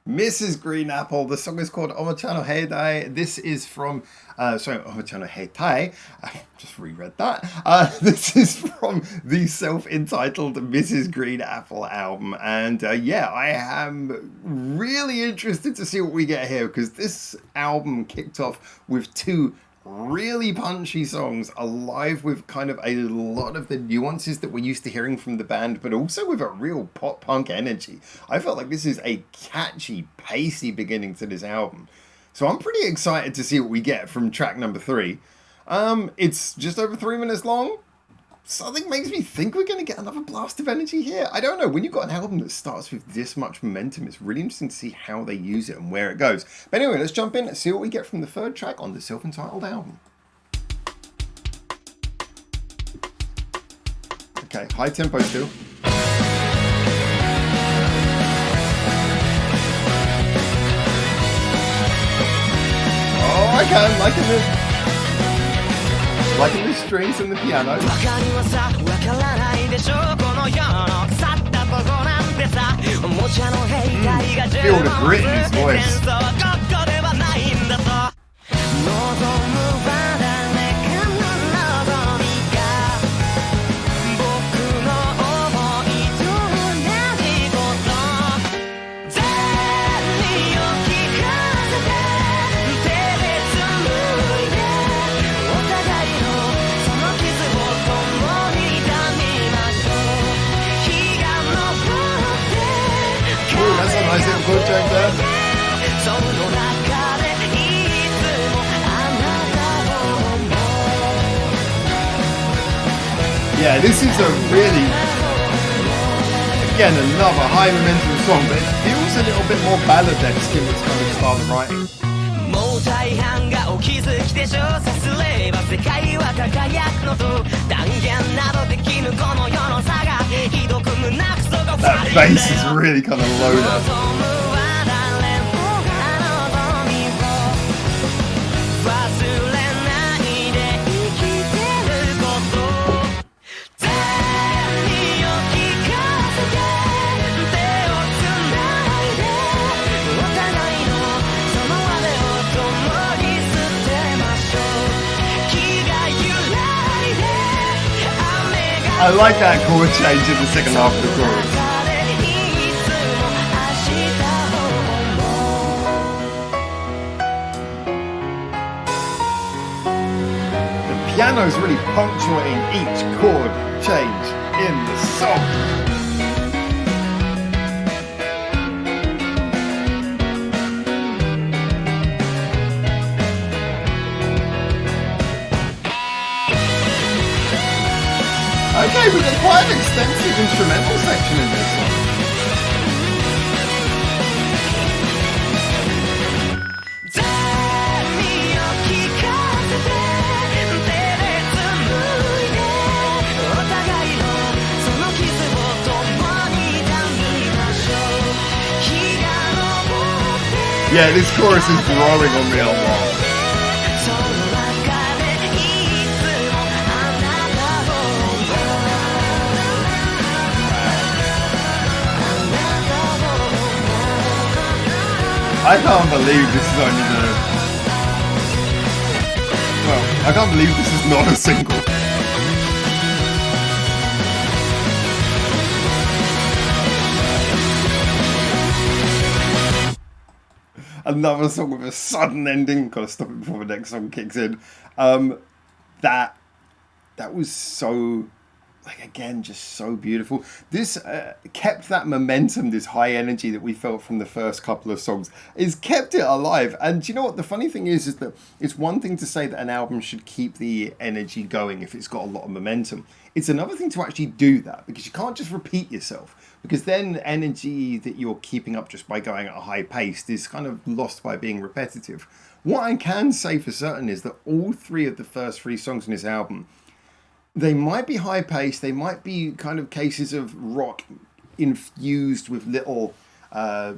Mrs. Green Apple. The song is called Omochano Heidai. This is from, Omochano Heitai. I just reread that. This is from the self-entitled Mrs. Green Apple album. And yeah, I am really interested to see what we get here because this album kicked off with two really punchy songs, alive with kind of a lot of the nuances that we're used to hearing from the band, but also with a real pop punk energy. I felt like this is a catchy, pacey beginning to this album. So I'm pretty excited to see what we get from track number three. It's just over 3 minutes long. Something makes me think we're going to get another blast of energy here. I don't know. When you've got an album that starts with this much momentum, it's really interesting to see how they use it and where it goes. But anyway, let's jump in and see what we get from the third track on the self-entitled album. Okay, high tempo still. Oh, I can, liking the strings and the piano. Feel the grit in his voice. Nice little chord change there. Yeah, this is a really, again, another high momentum song, but it feels a little bit more ballad-esque in its kind of style of writing. That bass is really kind of low there. I like that chord change in the second half of the chorus. The piano is really punctuating each chord change in the song. Okay, we've got quite an extensive instrumental section in this one. Yeah, this chorus is growing on me a lot. I can't believe this is only I can't believe this is not a single. Another song with a sudden ending. Gotta stop it before the next song kicks in. That was so, again, just so beautiful. This kept that momentum, this high energy that we felt from the first couple of songs. It's kept it alive. And you know what? The funny thing is that it's one thing to say that an album should keep the energy going if it's got a lot of momentum. It's another thing to actually do that, because you can't just repeat yourself, because then energy that you're keeping up just by going at a high pace is kind of lost by being repetitive. What I can say for certain is that all three of the first three songs in this album, they might be high paced, they might be kind of cases of rock infused with little, all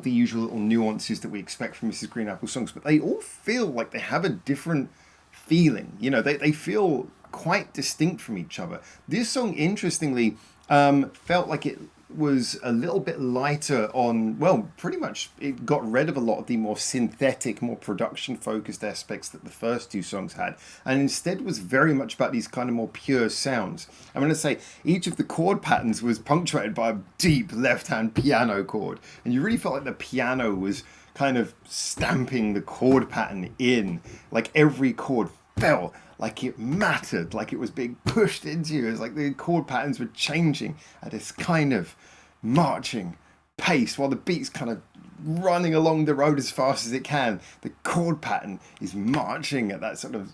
the usual little nuances that we expect from Mrs. Green Apple songs, but they all feel like they have a different feeling. You know, they feel quite distinct from each other. This song, interestingly, felt like it was a little bit lighter on, well, pretty much it got rid of a lot of the more synthetic, more production focused aspects that the first two songs had, and instead was very much about these kind of more pure sounds. I'm going to say each of the chord patterns was punctuated by a deep left hand piano chord, and you really felt like the piano was kind of stamping the chord pattern in, like every chord felt like it mattered, like it was being pushed into you. It was like the chord patterns were changing at this kind of marching pace while the beat's kind of running along the road as fast as it can. The chord pattern is marching at that sort of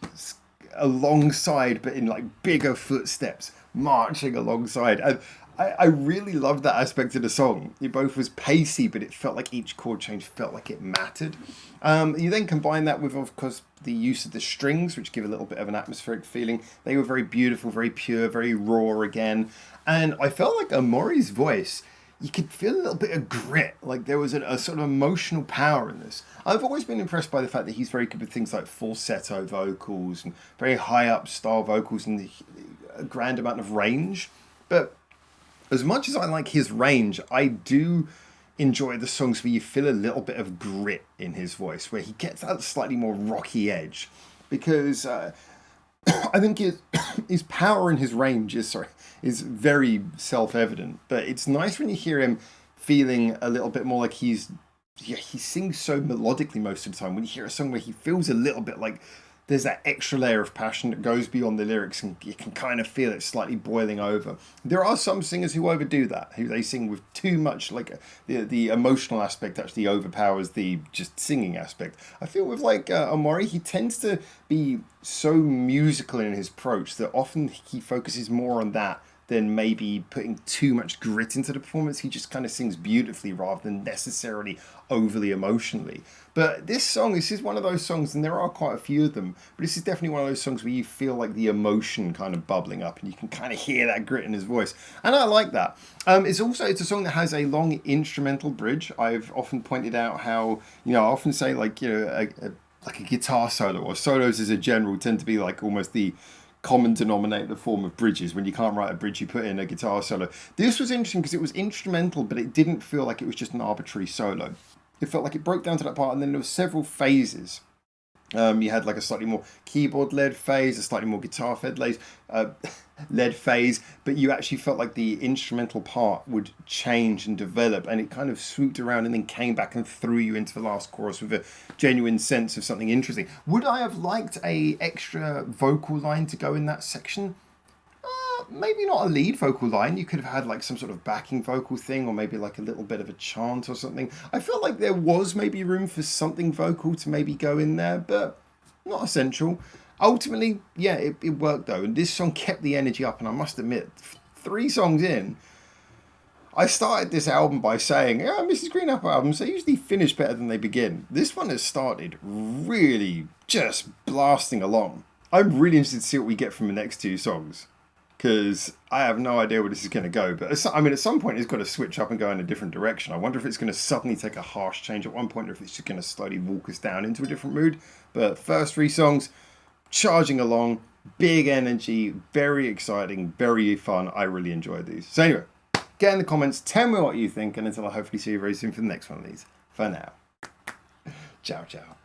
alongside, but in like bigger footsteps, marching alongside. And I really loved that aspect of the song. It both was pacey, but it felt like each chord change felt like it mattered. You then combine that with, of course, the use of the strings, which give a little bit of an atmospheric feeling. They were very beautiful, very pure, very raw again. And I felt like Omori's voice, you could feel a little bit of grit. Like there was a sort of emotional power in this. I've always been impressed by the fact that he's very good with things like falsetto vocals and very high up style vocals and a grand amount of range. But as much as I like his range, I do enjoy the songs where you feel a little bit of grit in his voice, where he gets that slightly more rocky edge. Because I think his power and his range is very self-evident. But it's nice when you hear him feeling a little bit more like he sings so melodically most of the time. When you hear a song where he feels a little bit like there's that extra layer of passion that goes beyond the lyrics and you can kind of feel it slightly boiling over. There are some singers who overdo that, who they sing with too much, like the emotional aspect actually overpowers the just singing aspect. I feel with like Omori, he tends to be so musical in his approach that often he focuses more on that than maybe putting too much grit into the performance. He just kind of sings beautifully rather than necessarily overly emotionally. But this is one of those songs, and there are quite a few of them, but this is definitely one of those songs where you feel like the emotion kind of bubbling up and you can kind of hear that grit in his voice. And I like that. It's a song that has a long instrumental bridge. I've often pointed out how, I often say like, like a guitar solo or solos as a general tend to be like almost the common denominator form of bridges. When you can't write a bridge, you put in a guitar solo. This was interesting because it was instrumental, but it didn't feel like it was just an arbitrary solo. It felt like it broke down to that part, and then there were several phases. You had like a slightly more keyboard-led phase, a slightly more guitar-led led phase, but you actually felt like the instrumental part would change and develop, and it kind of swooped around and then came back and threw you into the last chorus with a genuine sense of something interesting. Would I have liked a extra vocal line to go in that section? Maybe not a lead vocal line. You could have had like some sort of backing vocal thing, or maybe like a little bit of a chant or something. I felt like there was maybe room for something vocal to maybe go in there, but not essential. Ultimately, yeah, it worked though, and this song kept the energy up. And I must admit, 3 songs in, I started this album by saying, yeah, Mrs. Green Apple albums, they usually finish better than they begin. This one has started really just blasting along. I'm really interested to see what we get from the next 2 songs, because I have no idea where this is going to go. But at some point it's got to switch up and go in a different direction. I wonder if it's going to suddenly take a harsh change at one point, or if it's just going to slowly walk us down into a different mood. But first 3 songs, charging along, big energy, very exciting, very fun. I really enjoyed these. So anyway, get in the comments, tell me what you think, and until I hopefully see you very soon for the next one of these. For now, ciao, ciao.